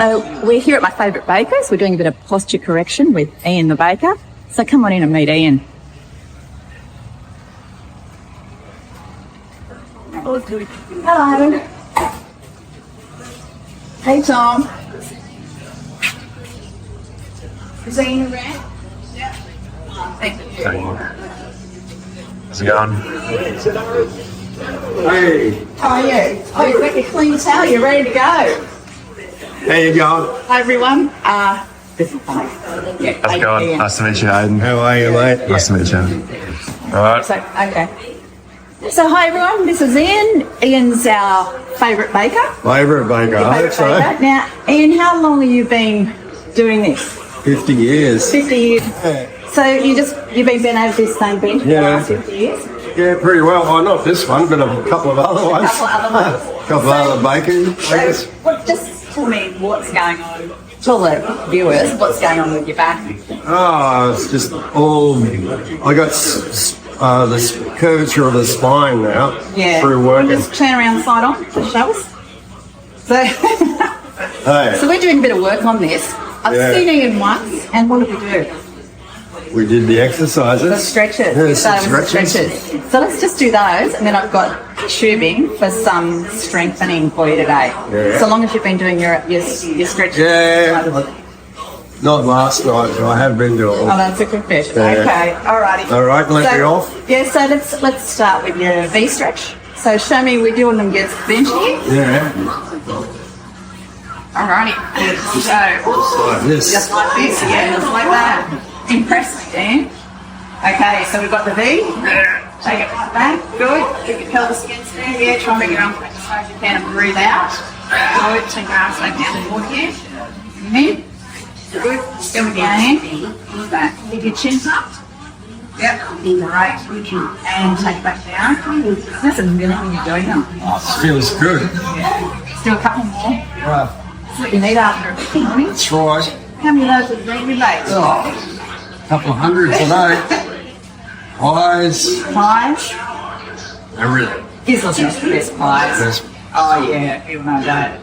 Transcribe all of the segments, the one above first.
So we're here at my favourite baker's. We're doing a bit of posture correction with Ian the baker. So come on in and meet Ian. Hello. Hey Tom. Is Ian around? Yeah. Thank you. How's it going? Hey, How are you? Oh, you've got your clean towel. You're ready to go. how you going? Hi everyone. This is fine. Yeah, How's it going? Ian. Nice to meet you, Hayden. How are you, mate? Nice to meet you. All right. So, okay. So, hi everyone, this is Ian. Ian's our favourite baker. Favourite baker, I hope Favourite so. baker. Now, Ian, how long have you been doing this? 50 years. 50 years. Yeah, So, you've been bent over this same bench for the Yeah. last 50 years? yeah, pretty well. Oh, not this one, but a couple of other A ones. couple of other ones. A couple of other bakers. So, just tell me what's going on. Tell the viewers what's going on with your back. Oh, it's just all. I got the curvature of the spine now Yeah. through We'll working. just turn around side on to show us. So, Hey, so we're doing a bit of work on this. I've Yeah. seen Ian once, and what did we do? we did the exercises. The stretches. Yeah, We some started with the stretches. stretches. So let's just do those, and then I've got tubing for some strengthening for you today. Yeah. So long as you've been doing your stretches. Yeah. Not last night, but I have been doing Oh, it. that's a confession. Yeah. Okay, alrighty. All right, let me off. Yeah, so let's start with your V stretch. So show me, we're doing them against the bench here. Yeah, Alrighty. So like this. just like this, yeah, just like that. Impress me, Dan. Okay, so we've got the V. Take it right back. Good. Keep your pelvis against there. Yeah, try and bring your arms back as far as you can and breathe out. Good. Take your arms back down toward you. In. Good. Go with your hand. Back. Keep your chin tucked. Yep. Great. And take it back down. That's a really when you're doing them. Oh, it feels good. Let's do a couple more. Right. That's what you need after a morning. That's right. How many of those have been related? Oh, couple of hundred today. Eyes, Five. everything. Gives us the best pies. Yes. Oh yeah, people know that.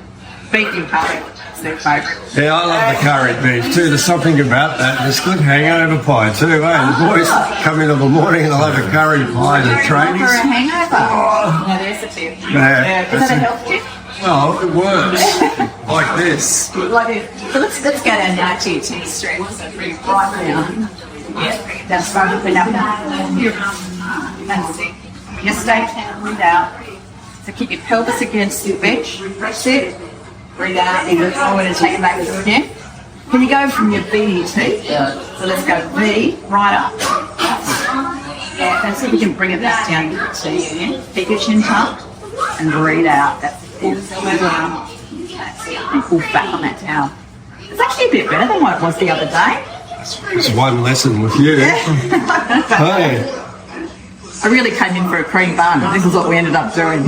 Beef and curry, it's their favourite. Yeah, I love the curry beef too. There's something about that. There's good hangover pie too, eh? The boys come in the morning and they'll have a curry pie to For a trainees. hangover. No, there's a tip. Yeah, Is that a health tip? Oh, it works. Like this. Like this. So let's go down now to your T strength. So bring it right down. Yeah, that's right. Put it up. That's it. Just stay down, breathe out. So keep your pelvis against the bench. That's it. Breathe out, and look forward and take it back again. Can you go from your V to T? So let's go V, right up. Yeah, and see if we can bring it back down to the T again. Keep your chin tucked and breathe out. That's it. Pull down. That's it. And pull back on that towel. It's actually a bit better than what it was the other day. It's one lesson with you. Hey. I really came in for a cream bun. This is what we ended up doing.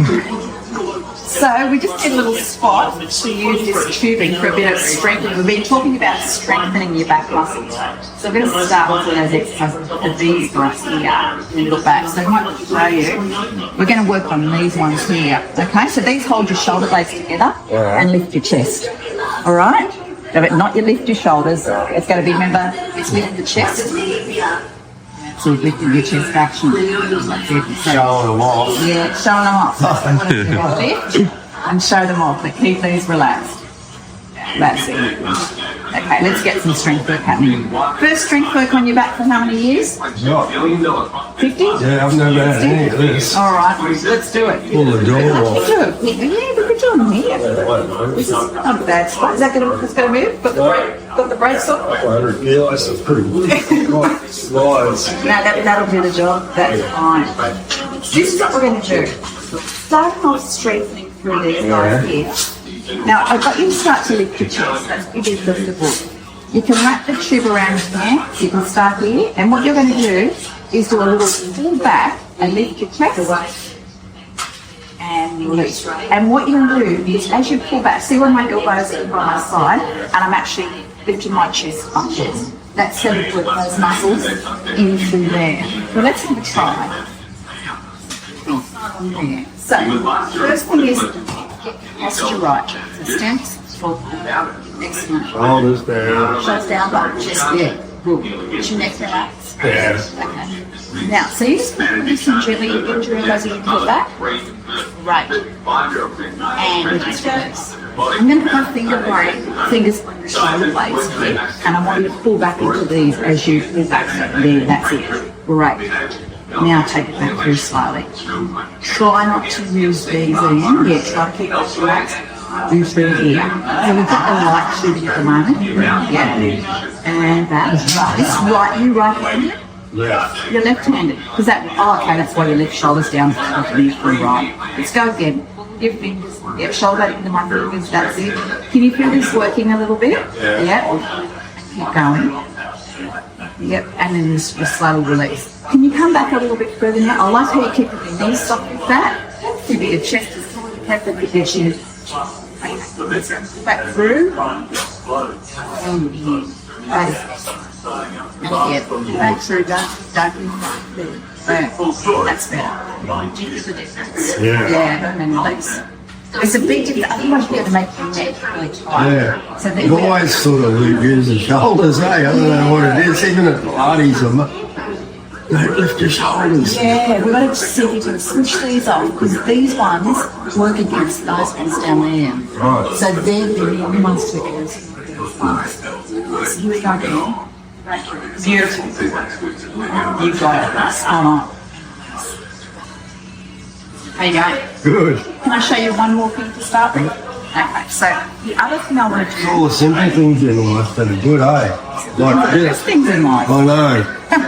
So we just did a little spot to use this tubing for a bit of strengthening. We've been talking about strengthening your back muscles. So we're going to start with those exercises, the these ones here in the middle back. So I might show you. We're going to work on these ones here. Okay, so these hold your shoulder blades together and lift your chest. All right? But not you lift your shoulders. It's going to be, remember, it's lift the chest. So you've lifted your chest back. Showing them off. Yeah, showing them off. Lift and show them off, but keep these relaxed. That's it. Okay, let's get some strength work happening. First strength work on your back for how many years? 50? Yeah, I've never had any of this. All right, let's do it. Pull the door off. Yeah, we could do them here. This is not a bad spot. Is that going to move? Got the brakes on? 100 kilos, that's pretty good. Right, slides. No, that'll do the job. That's fine. This is what we're going to do. Starting off strengthening through these guys here. Now, I've got you to start to lift your chest. That's pretty liftable. You can wrap the tube around here. So you can start here. And what you're going to do is do a little pull back and lift your chest. And release. And what you're going to do is, as you pull back, see where my elbows are by my side, and I'm actually lifting my chest up. That's how we put those muscles into there. So let's have a try. So, first thing is get your posture right. So stand forward. Excellent. Shoulders down. Shoulders down, but chest there. Good. Is your neck relaxed? Yes. Okay. Now, so you just listen gently into your elbows as you pull back. Right. And with your toes. I'm going to put my fingers on your shoulder blades here, and I want you to pull back into these as you pull back. There, that's it. Great. Now take it back very slowly. Try not to use these in. Yeah, try to keep it relaxed. Do through here. So we've got the light shooting at the moment. Yeah. And that. This right, you right-handed? Yeah. You're left-handed. Because that, okay, that's why your left shoulder's down from right. Let's go again. Your fingers, yep, shoulder into my fingers, that's it. Can you feel this working a little bit? Yeah. Keep going. Yep, and then just slowly release. Can you come back a little bit further now? I like how you keep your knees soft with that. Keep your chest as tall as you can, but your chin. Okay, back through. And in. Yeah, back through, don't there. That's better. Do you feel the difference? Yeah, and release. It's a big difference. Otherwise, you have to make your neck really tight. Yeah. So You've always sort of use the shoulders, eh? I don't know what it is. Even at Pilates, don't lift your shoulders. Yeah, we've got to see if you can switch these off, because these ones work against those ones down there. Right. So they're the only ones to against these ones. So here we go again. Beautiful. You've got it. Spot on. There you go. Good. Can I show you one more thing to start with? Okay, so the other thing I want to do. All the simple things in life that are good, eh? Like There's this. things in life. I know.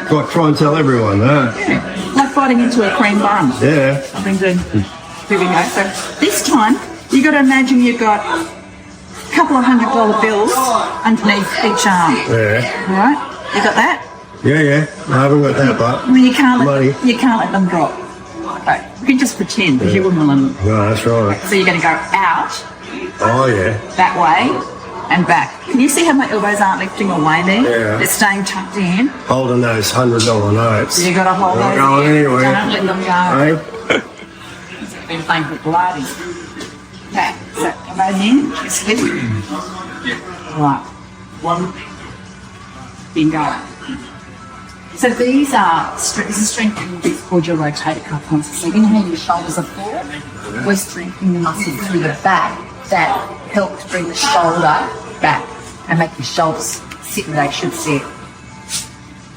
Got to try and tell everyone, huh? Yeah. Like biting into a cream bun. Yeah. I've been doing. Here we go. So this time, you got to imagine you've got a couple of $100 bills underneath each arm. Yeah. All right? You got that? Yeah. I haven't got that, but Well, you can't money. let them drop. Okay. You can just pretend, because you wouldn't let them. No, that's right. So you're going to go out, Oh, yeah. that way, and back. Can you see how my elbows aren't lifting away there? Yeah. They're staying tucked in. Holding those $100 notes. You got to hold Not those going in. anywhere. Don't let them go. Eh? Been playing with Pilates. Okay, so elbows in, just lift. Right. One. Bingo. So these are, this is strengthening what's called your rotator cuff muscle. So you know how your shoulders are forward? We're strengthening the muscle through the back that helps bring the shoulder back and make your shoulders sit where they should sit.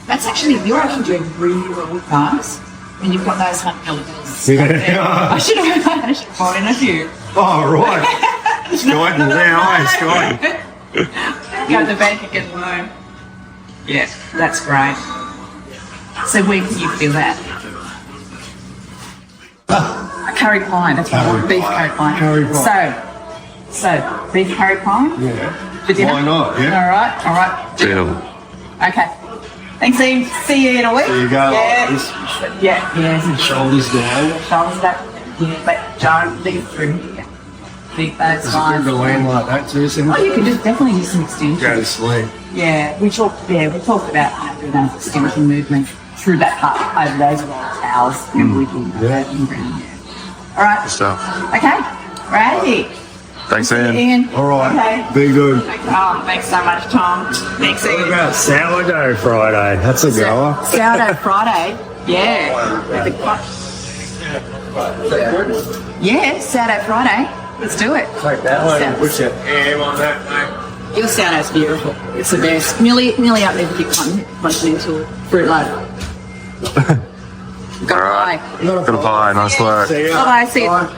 That's actually, you're actually doing really well with those when you've got those $100. Yeah. I should have bought in a few. Oh, right. It's guiding now, eh? It's guiding. Go to the bank and get a loan. Yeah, that's great. So where can you feel that? A curry pie, that's what I want, beef curry pie. Curry pie. So beef curry pie? Yeah. For dinner? Why not? Yeah. All right. Deal. Okay. Thanks, Ian. See you in a week. There you go. Yeah. Like this. Yeah. Shoulders down. Shoulders back. Yeah, but don't leave through here. Big those Is it good lines. to land like that too, Simon? Oh, you can just definitely use some extension. Go to sleep. Yeah, we talked about doing those extension movements through that part over those little towels and we can All right. Stuff. Okay. Righty. Thanks, Ian. Ian. All right. Okay. Be good. Oh, thanks so much, Tom. Thanks, What Ian. about sourdough Friday? That's a goer. Sourdough Friday. Yeah. With the yeah, Sourdough Friday. Let's do it. Take that one and put your ham on that, mate. Your sourdough's beautiful. It's the best. Nearly up there with your continental fruit loaf. Got a pie. Got a pie. Nice work. See ya. Bye-bye. See you.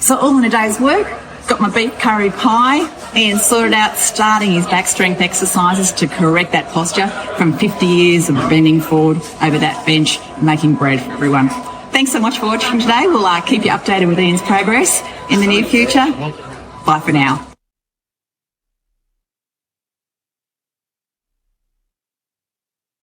So all in a day's work, got my beef curry pie and sorted out starting his back strength exercises to correct that posture from 50 years of bending forward over that bench, making bread for everyone. Thanks so much for watching today. We'll keep you updated with Ian's progress in the near future. Bye for now.